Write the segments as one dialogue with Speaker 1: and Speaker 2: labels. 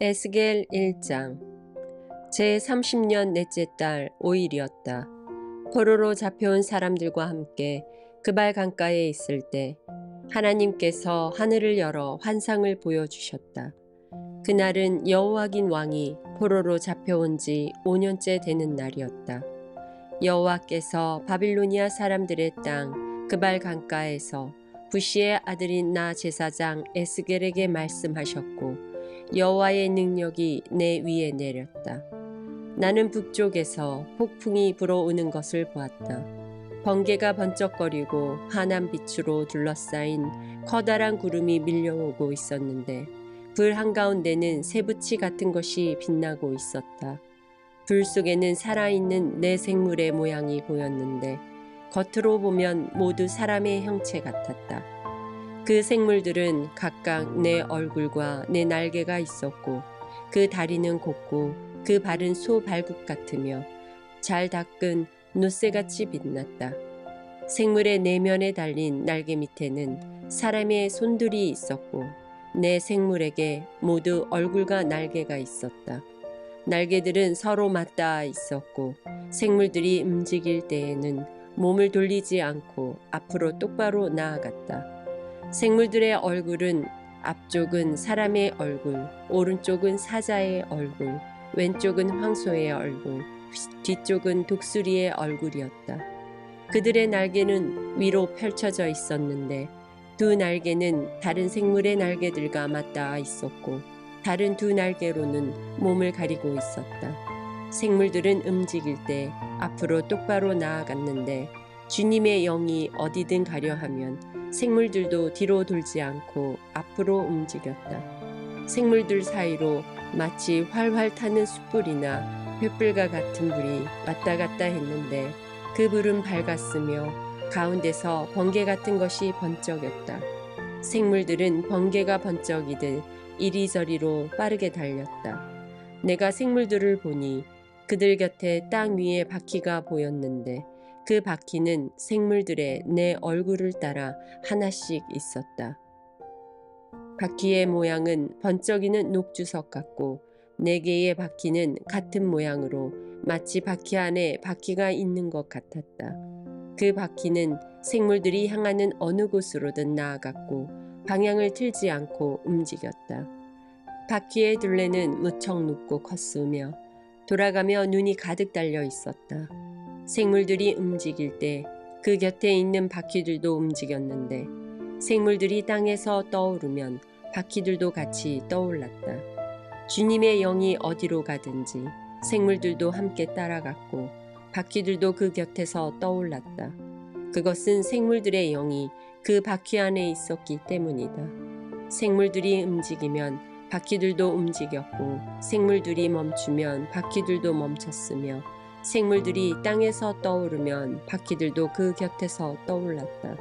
Speaker 1: 에스겔 1장 제30년 넷째 달 5일이었다. 포로로 잡혀온 사람들과 함께 그발 강가에 있을 때 하나님께서 하늘을 열어 환상을 보여주셨다. 그날은 여호와긴 왕이 포로로 잡혀온 지 5년째 되는 날이었다. 여호와께서 바빌로니아 사람들의 땅 그발 강가에서 부시의 아들인 나 제사장 에스겔에게 말씀하셨고 여호와의 능력이 내 위에 내렸다. 나는 북쪽에서 폭풍이 불어오는 것을 보았다. 번개가 번쩍거리고 환한 빛으로 둘러싸인 커다란 구름이 밀려오고 있었는데 불 한가운데는 쇠붙이 같은 것이 빛나고 있었다. 불 속에는 살아있는 네 생물의 모양이 보였는데 겉으로 보면 모두 사람의 형체 같았다. 그 생물들은 각각 내 얼굴과 내 날개가 있었고 그 다리는 곱고 그 발은 소 발굽 같으며 잘 닦은 놋새같이 빛났다. 생물의 내면에 달린 날개 밑에는 사람의 손들이 있었고 내 생물에게 모두 얼굴과 날개가 있었다. 날개들은 서로 맞닿아 있었고 생물들이 움직일 때에는 몸을 돌리지 않고 앞으로 똑바로 나아갔다. 생물들의 얼굴은 앞쪽은 사람의 얼굴, 오른쪽은 사자의 얼굴, 왼쪽은 황소의 얼굴, 뒤쪽은 독수리의 얼굴이었다. 그들의 날개는 위로 펼쳐져 있었는데 두 날개는 다른 생물의 날개들과 맞닿아 있었고 다른 두 날개로는 몸을 가리고 있었다. 생물들은 움직일 때 앞으로 똑바로 나아갔는데 주님의 영이 어디든 가려 하면 생물들도 뒤로 돌지 않고 앞으로 움직였다. 생물들 사이로 마치 활활 타는 숯불이나 횃불과 같은 불이 왔다 갔다 했는데 그 불은 밝았으며 가운데서 번개 같은 것이 번쩍였다. 생물들은 번개가 번쩍이듯 이리저리로 빠르게 달렸다. 내가 생물들을 보니 그들 곁에 땅 위에 바퀴가 보였는데 그 바퀴는 생물들의 내 얼굴을 따라 하나씩 있었다. 바퀴의 모양은 번쩍이는 녹주석 같고 네 개의 바퀴는 같은 모양으로 마치 바퀴 안에 바퀴가 있는 것 같았다. 그 바퀴는 생물들이 향하는 어느 곳으로든 나아갔고 방향을 틀지 않고 움직였다. 바퀴의 둘레는 무척 높고 컸으며 돌아가며 눈이 가득 달려 있었다. 생물들이 움직일 때 그 곁에 있는 바퀴들도 움직였는데 생물들이 땅에서 떠오르면 바퀴들도 같이 떠올랐다. 주님의 영이 어디로 가든지 생물들도 함께 따라갔고 바퀴들도 그 곁에서 떠올랐다. 그것은 생물들의 영이 그 바퀴 안에 있었기 때문이다. 생물들이 움직이면 바퀴들도 움직였고 생물들이 멈추면 바퀴들도 멈췄으며 생물들이 땅에서 떠오르면 바퀴들도 그 곁에서 떠올랐다.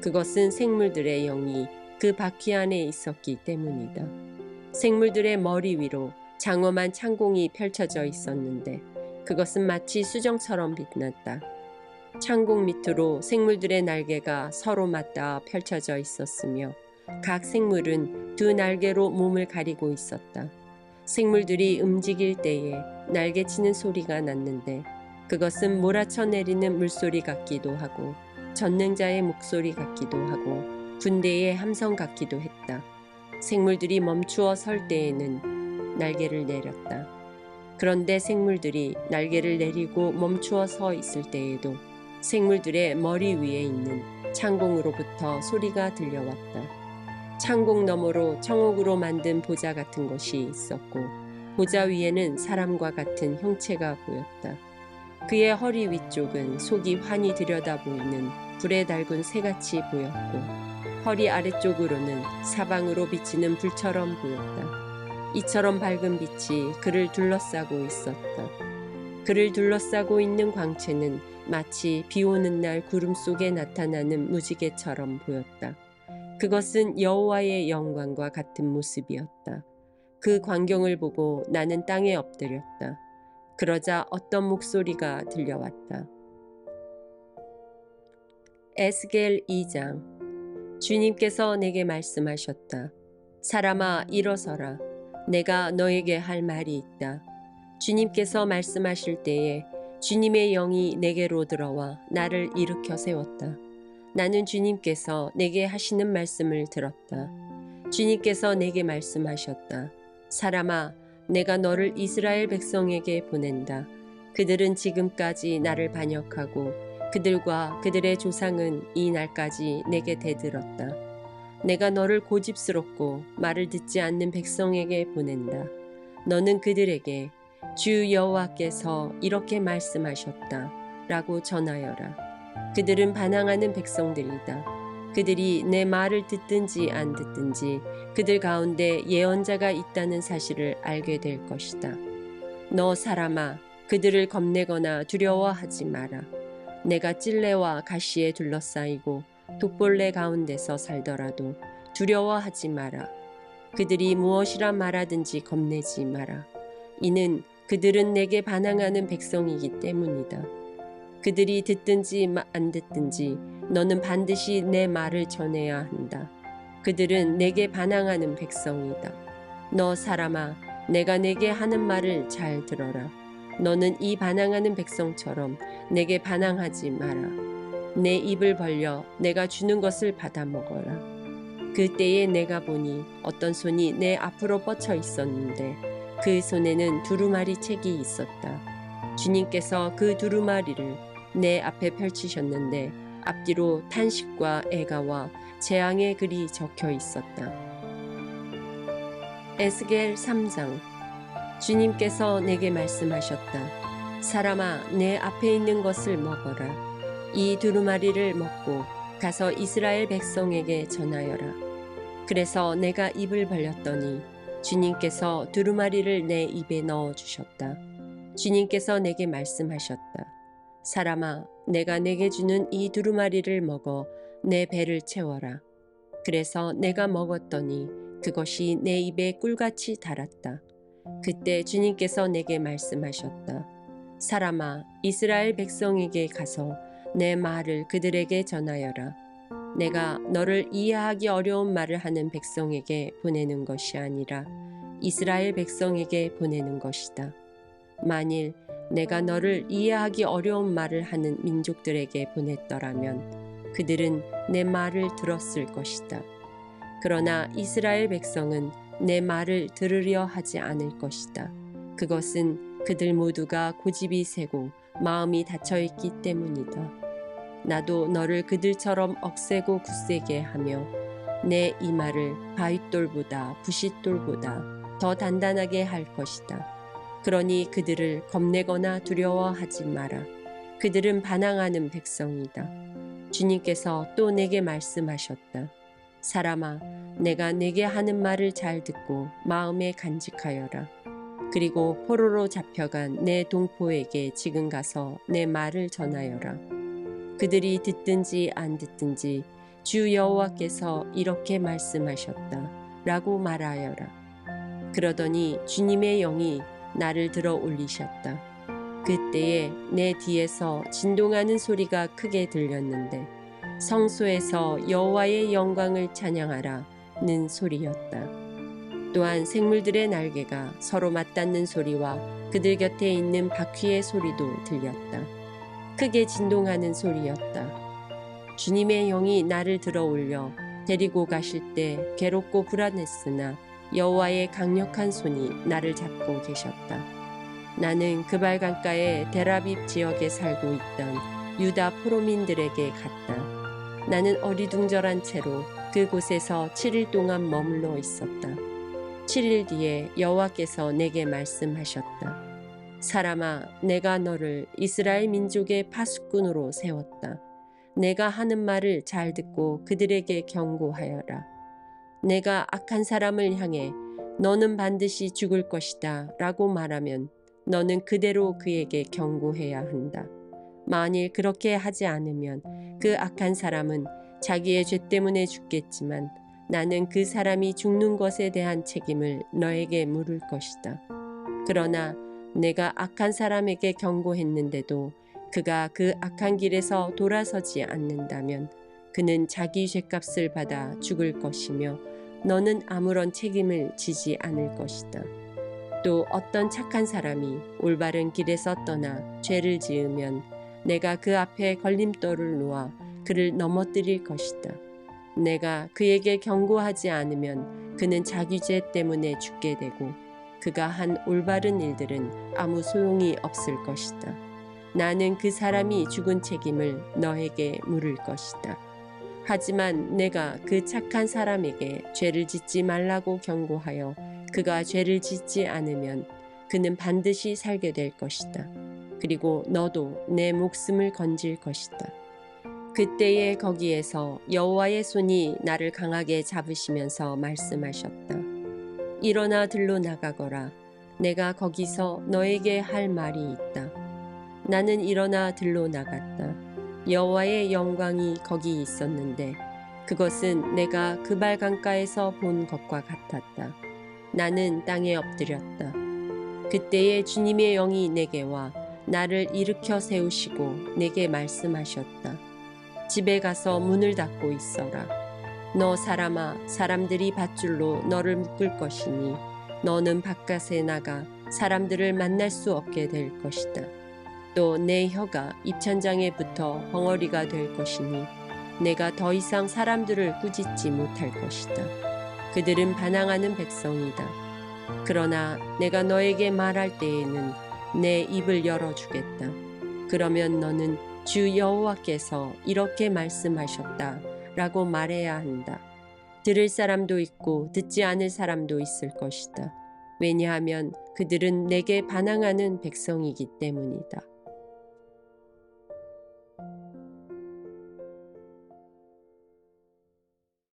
Speaker 1: 그것은 생물들의 영이 그 바퀴 안에 있었기 때문이다. 생물들의 머리 위로 장엄한 창공이 펼쳐져 있었는데 그것은 마치 수정처럼 빛났다. 창공 밑으로 생물들의 날개가 서로 맞닿아 펼쳐져 있었으며 각 생물은 두 날개로 몸을 가리고 있었다. 생물들이 움직일 때에 날개치는 소리가 났는데 그것은 몰아쳐 내리는 물소리 같기도 하고 전능자의 목소리 같기도 하고 군대의 함성 같기도 했다. 생물들이 멈추어 설 때에는 날개를 내렸다. 그런데 생물들이 날개를 내리고 멈추어 서 있을 때에도 생물들의 머리 위에 있는 창공으로부터 소리가 들려왔다. 창공 너머로 청옥으로 만든 보좌 같은 것이 있었고 보좌 위에는 사람과 같은 형체가 보였다. 그의 허리 위쪽은 속이 환히 들여다 보이는 불에 달군 새같이 보였고 허리 아래쪽으로는 사방으로 비치는 불처럼 보였다. 이처럼 밝은 빛이 그를 둘러싸고 있었다. 그를 둘러싸고 있는 광채는 마치 비 오는 날 구름 속에 나타나는 무지개처럼 보였다. 그것은 여호와의 영광과 같은 모습이었다. 그 광경을 보고 나는 땅에 엎드렸다. 그러자 어떤 목소리가 들려왔다. 에스겔 2장 주님께서 내게 말씀하셨다. 사람아 일어서라. 내가 너에게 할 말이 있다. 주님께서 말씀하실 때에 주님의 영이 내게로 들어와 나를 일으켜 세웠다. 나는 주님께서 내게 하시는 말씀을 들었다. 주님께서 내게 말씀하셨다. 사람아, 내가 너를 이스라엘 백성에게 보낸다. 그들은 지금까지 나를 반역하고 그들과 그들의 조상은 이 날까지 내게 대들었다. 내가 너를 고집스럽고 말을 듣지 않는 백성에게 보낸다. 너는 그들에게 주 여호와께서 이렇게 말씀하셨다 라고 전하여라. 그들은 반항하는 백성들이다. 그들이 내 말을 듣든지 안 듣든지 그들 가운데 예언자가 있다는 사실을 알게 될 것이다. 너 사람아, 그들을 겁내거나 두려워하지 마라. 내가 찔레와 가시에 둘러싸이고 독벌레 가운데서 살더라도 두려워하지 마라. 그들이 무엇이라 말하든지 겁내지 마라. 이는 그들은 내게 반항하는 백성이기 때문이다. 그들이 듣든지 안 듣든지 너는 반드시 내 말을 전해야 한다. 그들은 내게 반항하는 백성이다. 너 사람아, 내가 내게 하는 말을 잘 들어라. 너는 이 반항하는 백성처럼 내게 반항하지 마라. 내 입을 벌려 내가 주는 것을 받아 먹어라. 그때에 내가 보니 어떤 손이 내 앞으로 뻗쳐 있었는데 그 손에는 두루마리 책이 있었다. 주님께서 그 두루마리를 내 앞에 펼치셨는데 앞뒤로 탄식과 애가와 재앙의 글이 적혀 있었다. 에스겔 3장. 주님께서 내게 말씀하셨다. 사람아, 내 앞에 있는 것을 먹어라. 이 두루마리를 먹고 가서 이스라엘 백성에게 전하여라. 그래서 내가 입을 벌렸더니 주님께서 두루마리를 내 입에 넣어 주셨다. 주님께서 내게 말씀하셨다. 사람아, 내가 내게 주는 이 두루마리를 먹어 내 배를 채워라. 그래서 내가 먹었더니 그것이 내 입에 꿀같이 달았다. 그때 주님께서 내게 말씀하셨다. 사람아, 이스라엘 백성에게 가서 내 말을 그들에게 전하여라. 내가 너를 이해하기 어려운 말을 하는 백성에게 보내는 것이 아니라 이스라엘 백성에게 보내는 것이다. 만일 내가 너를 이해하기 어려운 말을 하는 민족들에게 보냈더라면 그들은 내 말을 들었을 것이다. 그러나 이스라엘 백성은 내 말을 들으려 하지 않을 것이다. 그것은 그들 모두가 고집이 세고 마음이 닫혀있기 때문이다. 나도 너를 그들처럼 억세고 굳세게 하며 내 이마를 바윗돌보다 부싯돌보다 더 단단하게 할 것이다. 그러니 그들을 겁내거나 두려워하지 마라. 그들은 반항하는 백성이다. 주님께서 또 내게 말씀하셨다. 사람아, 내가 내게 하는 말을 잘 듣고 마음에 간직하여라. 그리고 포로로 잡혀간 내 동포에게 지금 가서 내 말을 전하여라. 그들이 듣든지 안 듣든지 주 여호와께서 이렇게 말씀하셨다 라고 말하여라. 그러더니 주님의 영이 나를 들어 올리셨다. 그때에 내 뒤에서 진동하는 소리가 크게 들렸는데 성소에서 여호와의 영광을 찬양하라는 소리였다. 또한 생물들의 날개가 서로 맞닿는 소리와 그들 곁에 있는 바퀴의 소리도 들렸다. 크게 진동하는 소리였다. 주님의 영이 나를 들어 올려 데리고 가실 때 괴롭고 불안했으나 여호와의 강력한 손이 나를 잡고 계셨다. 나는 그발 강가의 데라빕 지역에 살고 있던 유다 포로민들에게 갔다. 나는 어리둥절한 채로 그곳에서 7일 동안 머물러 있었다. 7일 뒤에 여호와께서 내게 말씀하셨다. 사람아, 내가 너를 이스라엘 민족의 파수꾼으로 세웠다. 내가 하는 말을 잘 듣고 그들에게 경고하여라. 내가 악한 사람을 향해 너는 반드시 죽을 것이다 라고 말하면 너는 그대로 그에게 경고해야 한다. 만일 그렇게 하지 않으면 그 악한 사람은 자기의 죄 때문에 죽겠지만 나는 그 사람이 죽는 것에 대한 책임을 너에게 물을 것이다. 그러나 내가 악한 사람에게 경고했는데도 그가 그 악한 길에서 돌아서지 않는다면 그는 자기 죄값을 받아 죽을 것이며 너는 아무런 책임을 지지 않을 것이다. 또 어떤 착한 사람이 올바른 길에서 떠나 죄를 지으면 내가 그 앞에 걸림돌을 놓아 그를 넘어뜨릴 것이다. 내가 그에게 경고하지 않으면 그는 자기 죄 때문에 죽게 되고 그가 한 올바른 일들은 아무 소용이 없을 것이다. 나는 그 사람이 죽은 책임을 너에게 물을 것이다. 하지만 내가 그 착한 사람에게 죄를 짓지 말라고 경고하여 그가 죄를 짓지 않으면 그는 반드시 살게 될 것이다. 그리고 너도 내 목숨을 건질 것이다. 그때에 거기에서 여호와의 손이 나를 강하게 잡으시면서 말씀하셨다. 일어나 들로 나가거라. 내가 거기서 너에게 할 말이 있다. 나는 일어나 들로 나갔다. 여호와의 영광이 거기 있었는데 그것은 내가 그발 강가에서 본 것과 같았다. 나는 땅에 엎드렸다. 그때에 주님의 영이 내게 와 나를 일으켜 세우시고 내게 말씀하셨다. 집에 가서 문을 닫고 있어라. 너 사람아, 사람들이 밧줄로 너를 묶을 것이니 너는 바깥에 나가 사람들을 만날 수 없게 될 것이다. 또 내 혀가 입천장에 붙어 벙어리가 될 것이니 내가 더 이상 사람들을 꾸짖지 못할 것이다. 그들은 반항하는 백성이다. 그러나 내가 너에게 말할 때에는 내 입을 열어주겠다. 그러면 너는 주 여호와께서 이렇게 말씀하셨다 라고 말해야 한다. 들을 사람도 있고 듣지 않을 사람도 있을 것이다. 왜냐하면 그들은 내게 반항하는 백성이기 때문이다.